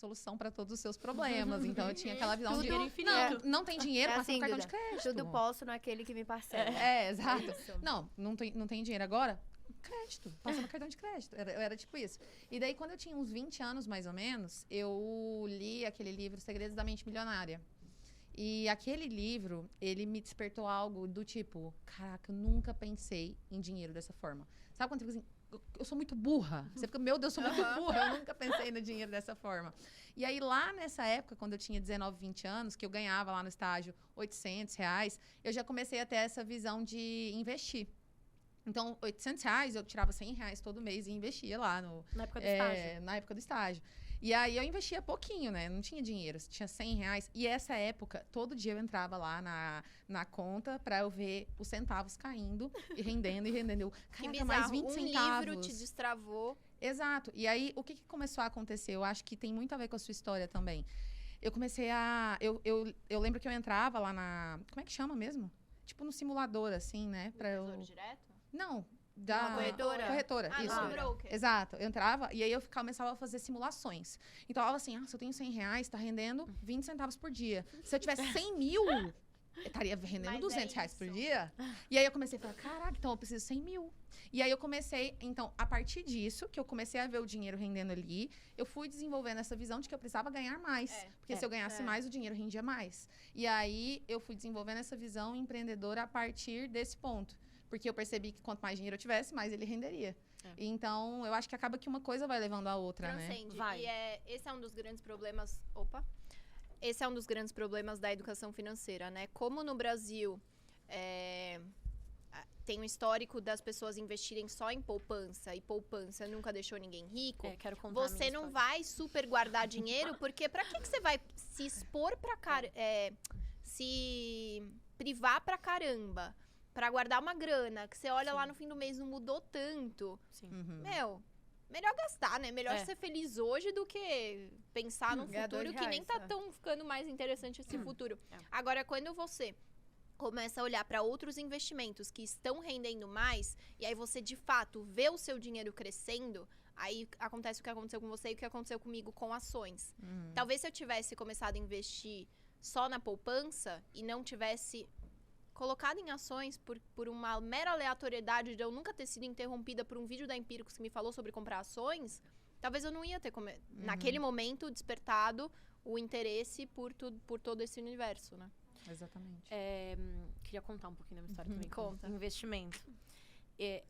solução para todos os seus problemas. Então, eu tinha aquela visão de... Tudo infinito. Não tem dinheiro, passa assim, no cartão Duda, de crédito. tudo posso naquele que me parcela. Exato. Isso. Não tem dinheiro agora? Crédito, passa no cartão de crédito. Era tipo isso. E daí, quando eu tinha uns 20 anos, mais ou menos, eu li aquele livro Segredos da Mente Milionária. E aquele livro, ele me despertou algo do tipo, caraca, eu nunca pensei em dinheiro dessa forma. Sabe quando você fica assim, eu sou muito burra. Você fica, meu Deus, eu sou muito burra. Eu nunca pensei no dinheiro dessa forma. E aí, lá nessa época, quando eu tinha 19, 20 anos, que eu ganhava lá no estágio R$ 800, eu já comecei a ter essa visão de investir. Então, R$ 800, eu tirava R$ 100 todo mês e investia lá Na época do estágio. na época do estágio. E aí, eu investia pouquinho, né? Não tinha dinheiro, tinha R$ 100. E essa época, todo dia eu entrava lá na conta pra eu ver os centavos caindo e rendendo. Eu, Que caraca, bizarro. mais 20 centavos. Livro te destravou. Exato. E aí, o que começou a acontecer? Eu acho que tem muito a ver com a sua história também. Eu comecei a... Eu lembro que eu entrava lá na... Como é que chama mesmo? Tipo no simulador, assim, né? Tesouro direto? Não, da... Uma corretora? Corretora, Ah, isso. não, broker. Exato. Eu entrava e aí eu começava a fazer simulações. Então, eu falava assim, se eu tenho R$ 100, tá rendendo 20 centavos por dia. Se eu tivesse 100 mil, eu estaria rendendo Mas R$ 200 por isso. dia. E aí eu comecei a falar, caraca, então eu preciso 100 mil. E aí eu comecei, então, a partir disso, que eu comecei a ver o dinheiro rendendo ali, eu fui desenvolvendo essa visão de que eu precisava ganhar mais. Porque se eu ganhasse mais, o dinheiro rendia mais. E aí eu fui desenvolvendo essa visão empreendedora a partir desse ponto. Porque eu percebi que quanto mais dinheiro eu tivesse, mais ele renderia. Então, eu acho que acaba que uma coisa vai levando a outra, Transcende. né? Vai. E esse é um dos grandes problemas... Opa! Esse é um dos grandes problemas da educação financeira, né? Como no Brasil tem um histórico das pessoas investirem só em poupança, e poupança nunca deixou ninguém rico, Quero contar a você minha não história. vai super guardar dinheiro, porque pra que você vai se expor se privar pra caramba, pra guardar uma grana, que você olha lá no fim do mês não mudou tanto. Sim. Meu, melhor gastar, né? Melhor ser feliz hoje do que pensar num Ganhar futuro R$2, que nem tá tão ficando mais interessante esse futuro. É. Agora, quando você começa a olhar para outros investimentos que estão rendendo mais, e aí você, de fato, vê o seu dinheiro crescendo, aí acontece o que aconteceu com você e o que aconteceu comigo com ações. Talvez se eu tivesse começado a investir só na poupança e não tivesse colocado em ações por uma mera aleatoriedade de eu nunca ter sido interrompida por um vídeo da Empíricos que me falou sobre comprar ações, talvez eu não ia ter, naquele momento, despertado o interesse por todo esse universo, né? Exatamente. Queria contar um pouquinho da minha história também. Conta. Investimento.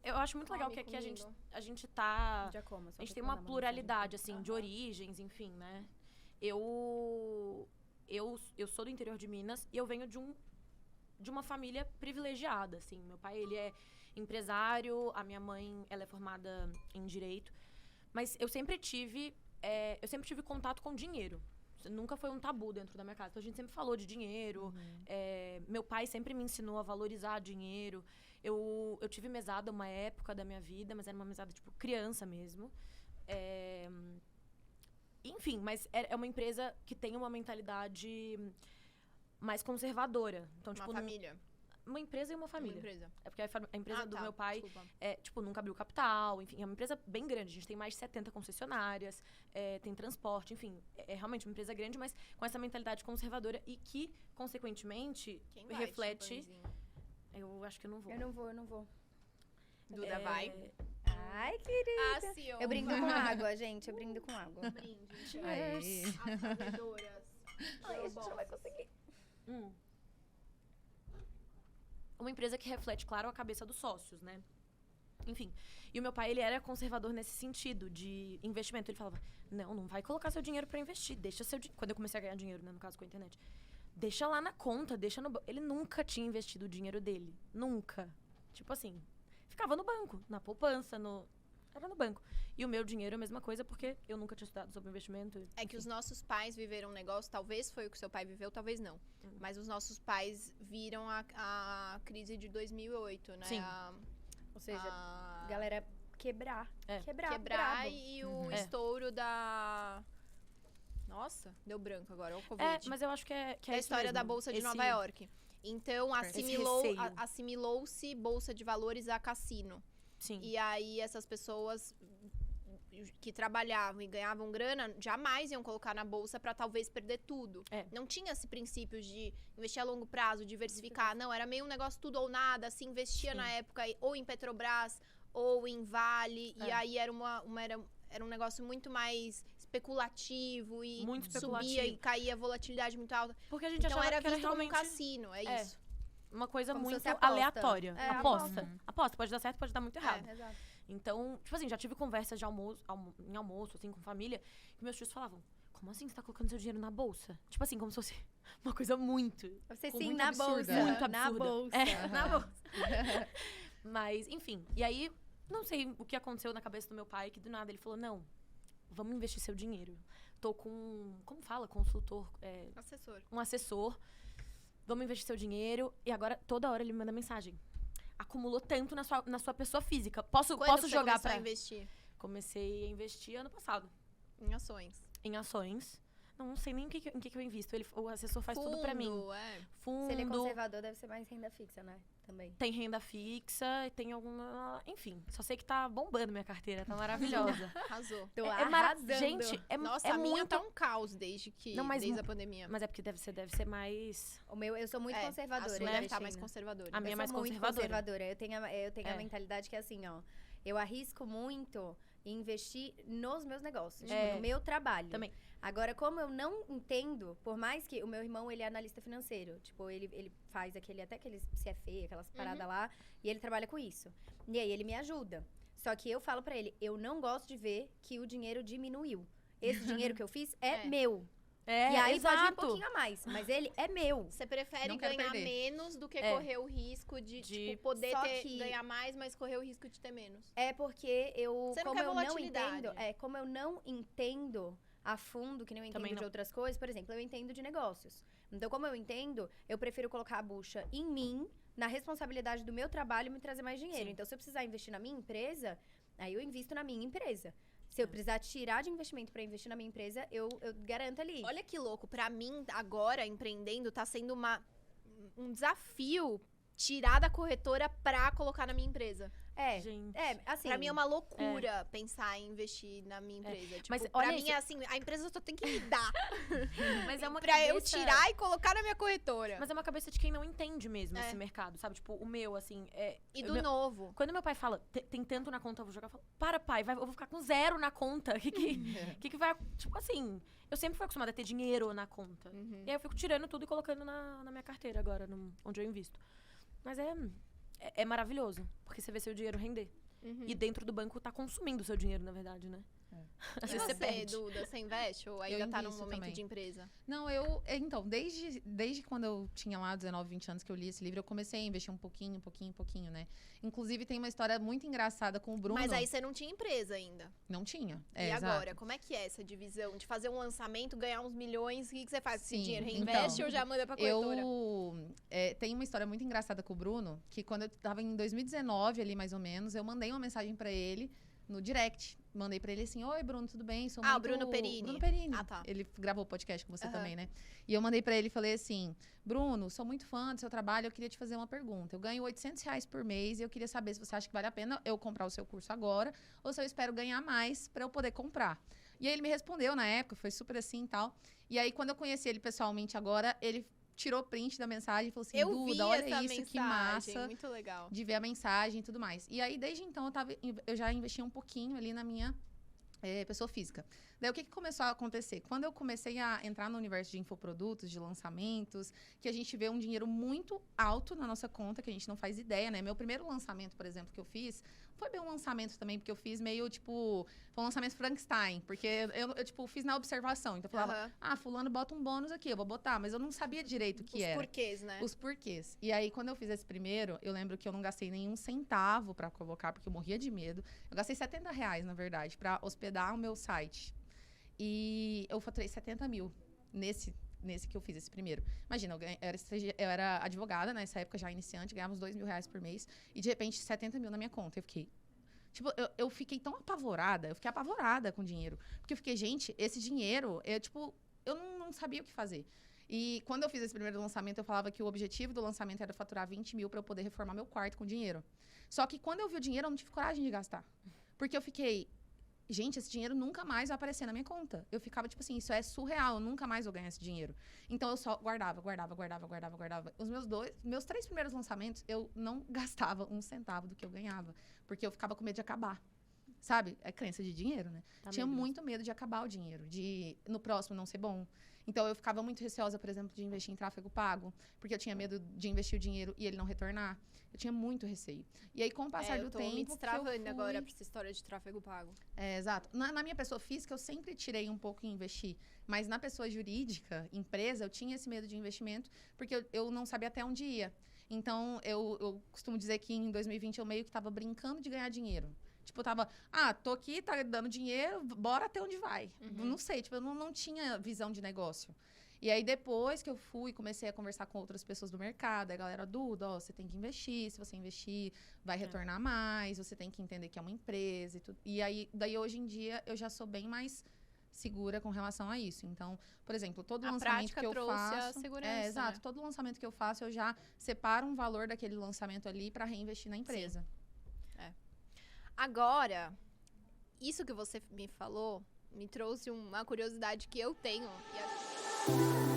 Eu acho muito legal que aqui a gente tá... Já como, só A gente pra tem mandar uma uma pluralidade, mensagem. assim, de origens, enfim, né? Eu sou do interior de Minas e eu venho de uma família privilegiada, assim. Meu pai, ele é empresário, a minha mãe, ela é formada em Direito. Mas eu sempre tive contato com dinheiro. Nunca foi um tabu dentro da minha casa. Então, a gente sempre falou de dinheiro. Meu pai sempre me ensinou a valorizar dinheiro. Eu tive mesada uma época da minha vida, mas era uma mesada, tipo, criança mesmo. Enfim, mas é uma empresa que tem uma mentalidade mais conservadora. Então, tipo, Uma família. Uma empresa e uma família. Uma empresa. É porque a empresa do tá, meu pai, desculpa. nunca abriu capital, enfim, é uma empresa bem grande. A gente tem mais de 70 concessionárias, tem transporte, enfim, é realmente uma empresa grande, mas com essa mentalidade conservadora e que, consequentemente, Quem vai, reflete... champanhezinho? Eu acho que eu não vou. Eu não vou. Duda vai. Ai, querida. Aciona. Eu brindo com água, gente. Eu brindo com água. Brinde. Aí. As sabedoras. Ai, a gente não vai conseguir. Uma empresa que reflete, claro, a cabeça dos sócios, né? Enfim. E o meu pai, ele era conservador nesse sentido de investimento. Ele falava, não vai colocar seu dinheiro pra investir. Deixa seu dinheiro... Quando eu comecei a ganhar dinheiro, né? No caso, com a internet. Deixa lá na conta, deixa no... Ele nunca tinha investido o dinheiro dele. Nunca. Tipo assim, ficava no banco, na poupança, Era no banco. E o meu dinheiro é a mesma coisa, porque eu nunca tinha estudado sobre investimento. É que os nossos pais viveram um negócio, talvez foi o que seu pai viveu, talvez não. Mas os nossos pais viram a crise de 2008, né? Sim. Ou seja, galera quebrar. Quebrar Quebrar brabo. e o estouro da... Nossa, deu branco agora, olha o Covid. Mas eu acho que é a história da Bolsa de Nova York. Então, receio. assimilou-se Bolsa de Valores a cassino. Sim. E aí, essas pessoas que trabalhavam e ganhavam grana jamais iam colocar na bolsa pra talvez perder tudo. Não tinha esse princípio de investir a longo prazo, diversificar. Não, era meio um negócio tudo ou nada. Se investia na época ou em Petrobras ou em Vale. E aí era era um negócio muito mais especulativo e subia e caía a volatilidade muito alta. Porque a gente então achava era que era visto como um realmente cassino, isso. Uma coisa Como se muito fosse aposta. aleatória. Aposta. Uhum. Aposta, pode dar certo, pode dar muito errado. Exato. Então, tipo assim, já tive conversas de em almoço, assim, com família, que meus tios falavam, como assim você tá colocando seu dinheiro na bolsa? Tipo assim, como se fosse uma coisa muito... Você Com sim, muito na absurda. bolsa. Muito Na absurda. bolsa. Na bolsa. Mas, enfim. E aí, não sei o que aconteceu na cabeça do meu pai, que do nada ele falou, não, vamos investir seu dinheiro. Tô com, como fala, consultor, Assessor. um assessor. Vamos investir seu dinheiro. E agora, toda hora ele me manda mensagem. Acumulou tanto na sua pessoa física. Posso Quando você jogar começou pra... a investir? Comecei a investir ano passado. Em ações. Em ações. Não sei nem em que eu invisto. O assessor faz tudo pra mim. Fundo. Se ele é conservador, deve ser mais renda fixa, né? Também. Tem renda fixa, tem alguma... Enfim, só sei que tá bombando minha carteira. Tá maravilhosa. Arrasou. Tô É arrasando. Gente, Nossa, é a minha muito... tá um caos desde a pandemia. Mas é porque deve ser mais... Eu sou muito A conservadora. sua deve estar investindo. mais conservadora. A minha é mais Eu sou muito conservadora. conservadora. Eu tenho a mentalidade que é assim, ó. Eu arrisco muito em investir nos meus negócios, tipo, no meu trabalho. Também. Agora, como eu não entendo, por mais que o meu irmão, ele é analista financeiro. Tipo, ele faz aquele CFA, aquelas paradas lá. E ele trabalha com isso. E aí, ele me ajuda. Só que eu falo pra ele, eu não gosto de ver que o dinheiro diminuiu. Esse dinheiro que eu fiz é meu. E aí exato. pode vir um pouquinho a mais, mas ele é meu. Você prefere Não quero ganhar perder. menos do que correr o risco de tipo, poder Só que- ganhar mais, mas correr o risco de ter menos. É porque Você não como quer eu não volatilidade. entendo, como eu não entendo a fundo, que nem eu Também entendo não. de outras coisas, por exemplo, eu entendo de negócios. Então, como eu entendo, eu prefiro colocar a bucha em mim, na responsabilidade do meu trabalho e me trazer mais dinheiro. Sim. Então, se eu precisar investir na minha empresa, aí eu invisto na minha empresa. Se eu precisar tirar de investimento pra investir na minha empresa, eu garanto ali. Olha que louco, pra mim, agora, empreendendo, tá sendo um desafio tirar da corretora pra colocar na minha empresa. Gente. Assim. Pra mim é uma loucura pensar em investir na minha empresa. Tipo, Mas pra olha mim isso. é assim, a empresa só tem que me dar Mas é uma pra cabeça... eu tirar e colocar na minha corretora. Mas é uma cabeça de quem não entende mesmo esse mercado, sabe? Tipo, o meu, assim... E do novo. Quando meu pai fala, tem tanto na conta, eu vou jogar, eu falo, para, pai, eu vou ficar com 0 na conta. O que vai... Tipo assim, eu sempre fui acostumada a ter dinheiro na conta. Uhum. E aí eu fico tirando tudo e colocando na minha carteira agora, onde eu invisto. Mas é maravilhoso, porque você vê seu dinheiro render. Uhum. E dentro do banco tá consumindo o seu dinheiro, na verdade, né? Às E vezes você você, perde. Duda, você investe ou ainda tá num invisto momento também. de empresa? Não, então, desde quando eu tinha lá 19, 20 anos que eu li esse livro, eu comecei a investir um pouquinho, né? Inclusive, tem uma história muito engraçada com o Bruno. Mas aí você não tinha empresa ainda. Não tinha. E exato. agora, como é que é essa divisão? De fazer um lançamento, ganhar uns milhões, o que você faz com esse Sim, dinheiro? então, Reinveste ou já manda pra corretora? Tem uma história muito engraçada com o Bruno, que quando eu tava em 2019, ali mais ou menos, eu mandei uma mensagem pra ele no direct. Mandei pra ele assim, oi Bruno, tudo bem? Sou Ah, o muito... Bruno Perini. Bruno Perini. Ah, tá. Ele gravou o podcast com você Aham. também, né? E eu mandei pra ele e falei assim, Bruno, sou muito fã do seu trabalho, eu queria te fazer uma pergunta. Eu ganho R$800 por mês e eu queria saber se você acha que vale a pena eu comprar o seu curso agora ou se eu espero ganhar mais pra eu poder comprar. E aí ele me respondeu na época, foi super assim e tal. E aí quando eu conheci ele pessoalmente agora, ele tirou print da mensagem e falou assim, Eu vi Duda, olha essa isso, mensagem, que massa. muito legal. De ver a mensagem e tudo mais. E aí, desde então, eu já investi um pouquinho ali na minha pessoa física. Daí, o que começou a acontecer? Quando eu comecei a entrar no universo de infoprodutos, de lançamentos, que a gente vê um dinheiro muito alto na nossa conta, que a gente não faz ideia, né? Meu primeiro lançamento, por exemplo, que eu fiz, foi bem um lançamento também, porque eu fiz meio, tipo... Foi um lançamento Frankenstein, porque eu tipo, fiz na observação. Então, eu falava, fulano bota um bônus aqui, eu vou botar. Mas eu não sabia direito o que era. Os porquês, né? Os porquês. E aí, quando eu fiz esse primeiro, eu lembro que eu não gastei nenhum centavo pra colocar, porque eu morria de medo. Eu gastei R$70, na verdade, pra hospedar o meu site. E eu faturei 70 mil nesse que eu fiz, esse primeiro. Imagina, eu era advogada nessa época, já iniciante, ganhava uns R$2.000 por mês. E, de repente, 70 mil na minha conta. Eu fiquei... Tipo, eu fiquei tão apavorada, eu fiquei apavorada com o dinheiro. Porque eu fiquei, gente, esse dinheiro, eu não sabia o que fazer. E quando eu fiz esse primeiro lançamento, eu falava que o objetivo do lançamento era faturar 20 mil para eu poder reformar meu quarto com dinheiro. Só que quando eu vi o dinheiro, eu não tive coragem de gastar. Porque eu fiquei, gente, esse dinheiro nunca mais vai aparecer na minha conta. Eu ficava, tipo assim, isso é surreal, eu nunca mais vou ganhar esse dinheiro. Então, eu só guardava. Os meus 3 primeiros lançamentos, eu não gastava 1 centavo do que eu ganhava. Porque eu ficava com medo de acabar. Sabe? É crença de dinheiro, né? Tá Tinha medo. muito medo de acabar o dinheiro, de no próximo não ser bom. Então, eu ficava muito receosa, por exemplo, de investir em tráfego pago, porque eu tinha medo de investir o dinheiro e ele não retornar. Eu tinha muito receio. E aí, com o passar do tempo, me que eu destravando agora fui... pra essa história de tráfego pago. exato. Na minha pessoa física, eu sempre tirei um pouco em investir. Mas na pessoa jurídica, empresa, eu tinha esse medo de investimento, porque eu não sabia até onde ia. Então, eu costumo dizer que em 2020 eu meio que tava brincando de ganhar dinheiro. Tipo, eu tava, tô aqui, tá dando dinheiro, bora até onde vai. Não sei, tipo, eu não tinha visão de negócio. E aí, depois que eu fui, comecei a conversar com outras pessoas do mercado, a galera, Duda, você tem que investir, se você investir, vai retornar mais, você tem que entender que é uma empresa e tudo. E aí, daí, hoje em dia, eu já sou bem mais segura com relação a isso. Então, por exemplo, todo A lançamento prática que eu trouxe a faço... segurança, exato. né? Todo lançamento que eu faço, eu já separo um valor daquele lançamento ali para reinvestir na empresa. Agora, isso que você me falou me trouxe uma curiosidade que eu tenho. E